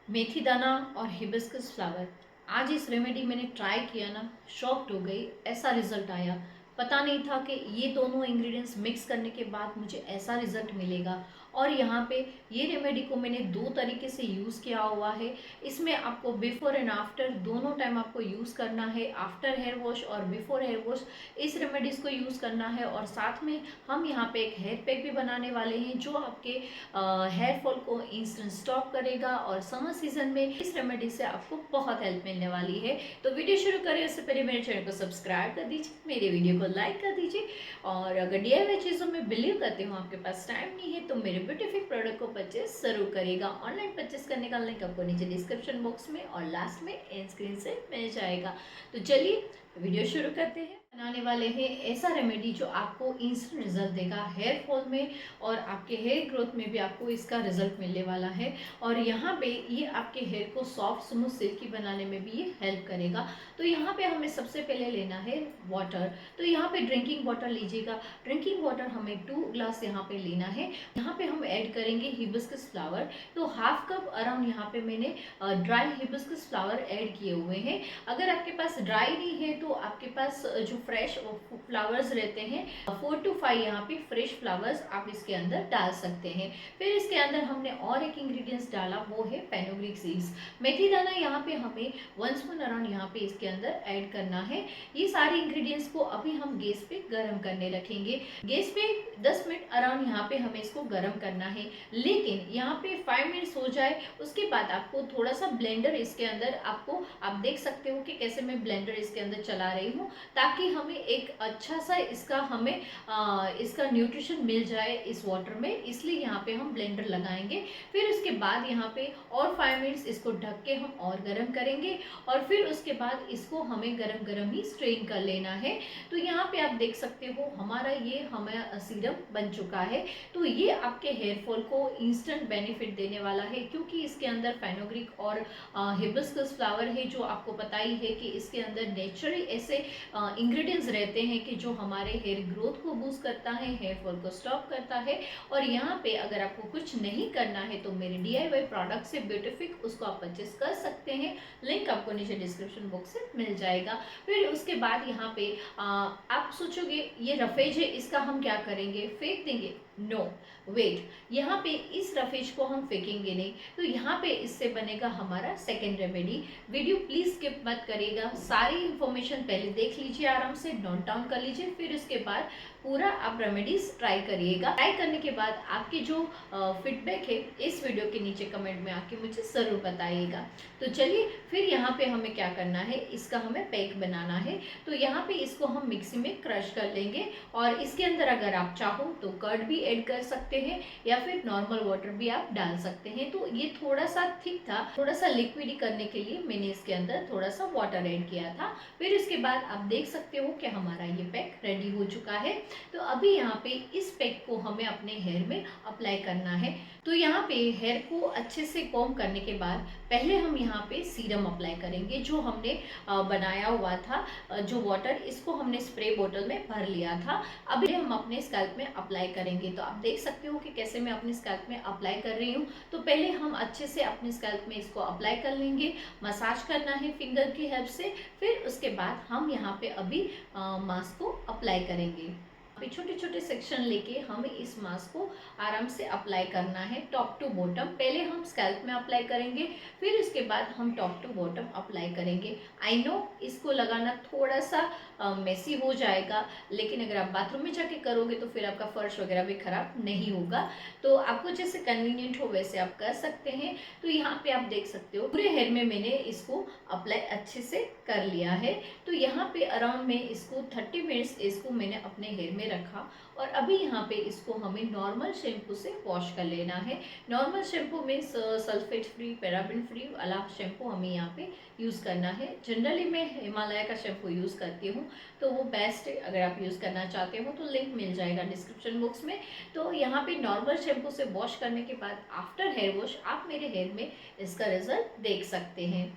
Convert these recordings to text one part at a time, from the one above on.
मेथी दाना और hibiscus flower. आज इस रेमेडी मैंने ट्राई किया ना, शॉक्ड हो गई। ऐसा रिजल्ट आया, पता नहीं था कि ये दोनों इंग्रेडिएंट्स मिक्स करने के बाद मुझे ऐसा रिजल्ट मिलेगा। और यहाँ पे ये रेमेडी को मैंने दो तरीके से यूज़ किया हुआ है। इसमें आपको बिफोर एंड आफ्टर दोनों टाइम आपको यूज़ करना है। आफ्टर हेयर वॉश और बिफोर हेयर वॉश इस रेमेडीज़ को यूज़ करना है। और साथ में हम यहाँ पे एक हेयर पैक भी बनाने वाले हैं जो आपके हेयर फॉल को इंस्टेंट स्टॉप करेगा। और समर सीजन में इस रेमेडी से आपको बहुत हेल्प मिलने वाली है। तो वीडियो शुरू करें उससे पहले मेरे चैनल को सब्सक्राइब कर दीजिए, मेरे वीडियो को लाइक कर दीजिए। और अगर DIY चीज़ों में बिलीव करते हो, आपके पास टाइम नहीं है, तो मेरे ब्यूटीफिक प्रोडक्ट को परचेज जरूर करेगा। ऑनलाइन परचेज करने का लिंक आपको नीचे डिस्क्रिप्शन बॉक्स में और लास्ट में एंड स्क्रीन से मिल जाएगा। तो चलिए वीडियो शुरू करते हैं। बनाने वाले हैं ऐसा रेमेडी जो आपको इंस्टेंट रिजल्ट देगा हेयर फॉल में, और आपके हेयर ग्रोथ में भी आपको इसका रिजल्ट मिलने वाला है। और यहाँ पे ये आपके हेयर को सॉफ्ट स्मूथ सिल्की बनाने में भी ये हेल्प करेगा। तो यहाँ पे हमें सबसे पहले लेना है वाटर। तो यहाँ पे ड्रिंकिंग वाटर लीजिएगा। ड्रिंकिंग वाटर हमें 2 ग्लास यहाँ पे लेना है। यहाँ पे हम ऐड करेंगे हिबिस्कस फ्लावर। तो हाफ कप अराउंड यहाँ पे मैंने ड्राई हिबिस्कस फ्लावर ऐड किए हुए हैं। अगर आपके पास ड्राई नहीं है तो आपके पास जो फ्रेश फ्लावर्स रहते हैं 4 to 5 यहाँ पे फ्रेश फ्लावर्स आप इसके अंदर डाल सकते हैं। फिर इसके अंदर हमने और एक इंग्रेडिएंट्स डाला, वो है फेनुग्रीक सीड्स। मेथी दाना यहाँ पे हमें 1 स्पून अराउंड यहाँ पे इसके अंदर ऐड करना है। ये सारे इंग्रेडिएंट्स को अभी हम गैस पे गर्म करने रखेंगे। गैस पे 10 मिनट अराउंड यहाँ पे हमें इसको गर्म करना है। लेकिन यहाँ पे 5 मिनट्स हो जाए उसके बाद आपको थोड़ा सा ब्लेंडर इसके अंदर आपको आप देख सकते हो कि कैसे मैं ब्लेंडर इसके अंदर चला रही हूँ, ताकि हमें एक अच्छा सा इसका हमें इसका न्यूट्रिशन मिल जाए इस वाटर में, इसलिए यहाँ पे हम ब्लेंडर लगाएंगे। फिर उसके बाद यहाँ पे और 5 मिनट्स इसको ढक के हम और गर्म करेंगे। और फिर उसके बाद इसको हमें गरम गरम ही स्ट्रेन कर लेना है। तो यहाँ पे आप देख सकते हो हमारा ये हमें सीरम बन चुका है। तो ये आपके हेयर फॉल को इंस्टेंट बेनिफिट देने वाला है, क्योंकि इसके अंदर फेनुग्रीक और हिबिस्कस फ्लावर है, जो आपको पता ही है कि इसके अंदर नेचुरली ऐसे इंग्रेडिएंट्स रहते हैं कि जो हमारे हेयर ग्रोथ को बूस्ट करता है, हेयर फॉल को स्टॉप करता है। और यहाँ पे अगर आपको कुछ नहीं करना है तो मेरे DIY प्रोडक्ट से ब्यूटीफिक उसको आप परचेस कर सकते हैं। लिंक आपको नीचे डिस्क्रिप्शन बॉक्स से मिल जाएगा। फिर उसके बाद यहाँ पे आप सोचोगे ये रफेज है, इसका हम क्या करेंगे, फेंक देंगे? नो, वेट, यहाँ पे इस रफेज को हम फेंकेंगे नहीं। तो यहाँ पे इससे बनेगा हमारा second remedy. Video please skip मत करिएगा, सारी इंफॉर्मेशन पहले देख लीजिए, आराम से नोट डाउन कर लीजिए, फिर उसके बाद पूरा आप रेमेडीज ट्राई करिएगा। ट्राई करने के बाद आपकी जो फीडबैक है इस वीडियो के नीचे कमेंट में आके मुझे ज़रूर बताइएगा। तो चलिए फिर यहाँ पे हमें क्या करना है, इसका हमें पैक बनाना है। तो यहाँ पे इसको हम मिक्सी में क्रश कर लेंगे। और इसके अंदर अगर आप चाहो तो कर्ड भी ऐड कर सकते हैं, या फिर नॉर्मल वाटर भी आप डाल सकते हैं। तो ये थोड़ा सा थिक था, थोड़ा सा लिक्विड करने के लिए मैंने इसके अंदर थोड़ा सा वाटर ऐड किया था। फिर इसके बाद आप देख सकते हो कि हमारा ये पैक रेडी हो चुका है। तो अभी यहाँ पे इस पैक को हमें अपने हेयर में अप्लाई करना है। तो यहाँ पे हेयर को अच्छे से कॉम्ब करने के बाद पहले हम यहाँ पे सीरम अप्लाई करेंगे, जो हमने बनाया हुआ था। जो वाटर इसको हमने स्प्रे बोतल में भर लिया था। अभी हम अपने स्कैल्प में अप्लाई करेंगे। तो आप देख सकते हो कि कैसे मैं अपने स्कैल्प में अप्लाई कर रही हूँ। तो पहले हम अच्छे से अपने स्कैल्प में इसको अप्लाई कर लेंगे, मसाज करना है फिंगर की हेल्प से। फिर उसके बाद हम यहाँ पे अभी मास्क को अप्लाई करेंगे। छोटे छोटे सेक्शन लेके हमें इस मास्क को आराम से अप्लाई करना है, टॉप टू बॉटम। पहले हम स्कैल्प में अप्लाई करेंगे, फिर उसके बाद हम टॉप टू बॉटम अप्लाई करेंगे। आई नो इसको लगाना थोड़ा सा मेसी हो जाएगा, लेकिन अगर आप बाथरूम में जाके करोगे तो फिर आपका फर्श वगैरह भी खराब नहीं होगा। तो आपको जैसे कन्वीनियंट हो वैसे आप कर सकते हैं। तो यहाँ पे आप देख सकते हो पूरे हेयर में मैंने इसको अप्लाई अच्छे से कर लिया है। तो यहाँ पे अराउंड में इसको 30 मिनट्स इसको मैंने अपने हेयर में रखा। और अभी यहाँ पे इसको हमें नॉर्मल शैम्पू से वॉश कर लेना है। नॉर्मल शैम्पू में सल्फेट फ्री, पैराबेन फ्री वाला शैम्पू हमें यहाँ पे यूज़ करना है। जनरली मैं हिमालय का शैम्पू यूज़ करती हूँ, तो वो बेस्ट है। अगर आप यूज़ करना चाहते हो तो लिंक मिल जाएगा डिस्क्रिप्शन बॉक्स में। तो यहाँ पे नॉर्मल शैम्पू से वॉश करने के बाद आफ्टर हेयर वॉश आप मेरे हेयर में इसका रिजल्ट देख सकते हैं।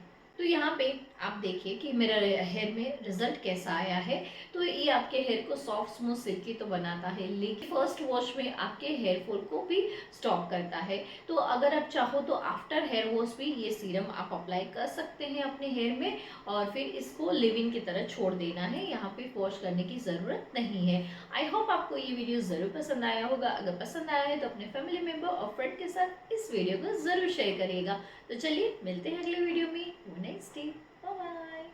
तो यहाँ पे आप देखिए कि मेरा हेयर में रिजल्ट कैसा आया है। तो ये आपके हेयर को सॉफ्ट स्मूथ सिल्की तो बनाता है, लेकिन फर्स्ट वॉश में आपके हेयर फॉल को भी स्टॉप करता है। तो अगर आप चाहो तो आफ्टर हेयर वॉश भी ये सीरम आप अप्लाई कर सकते हैं अपने हेयर में, और फिर इसको लिव इन की तरह छोड़ देना है, यहाँ पे वॉश करने की ज़रूरत नहीं है। आई होप आपको ये वीडियो ज़रूर पसंद आया होगा। अगर पसंद आया है तो अपने फैमिली मेम्बर और फ्रेंड के साथ इस वीडियो को ज़रूर शेयर करिएगा। तो चलिए मिलते हैं अगले वीडियो में। Next day, bye bye.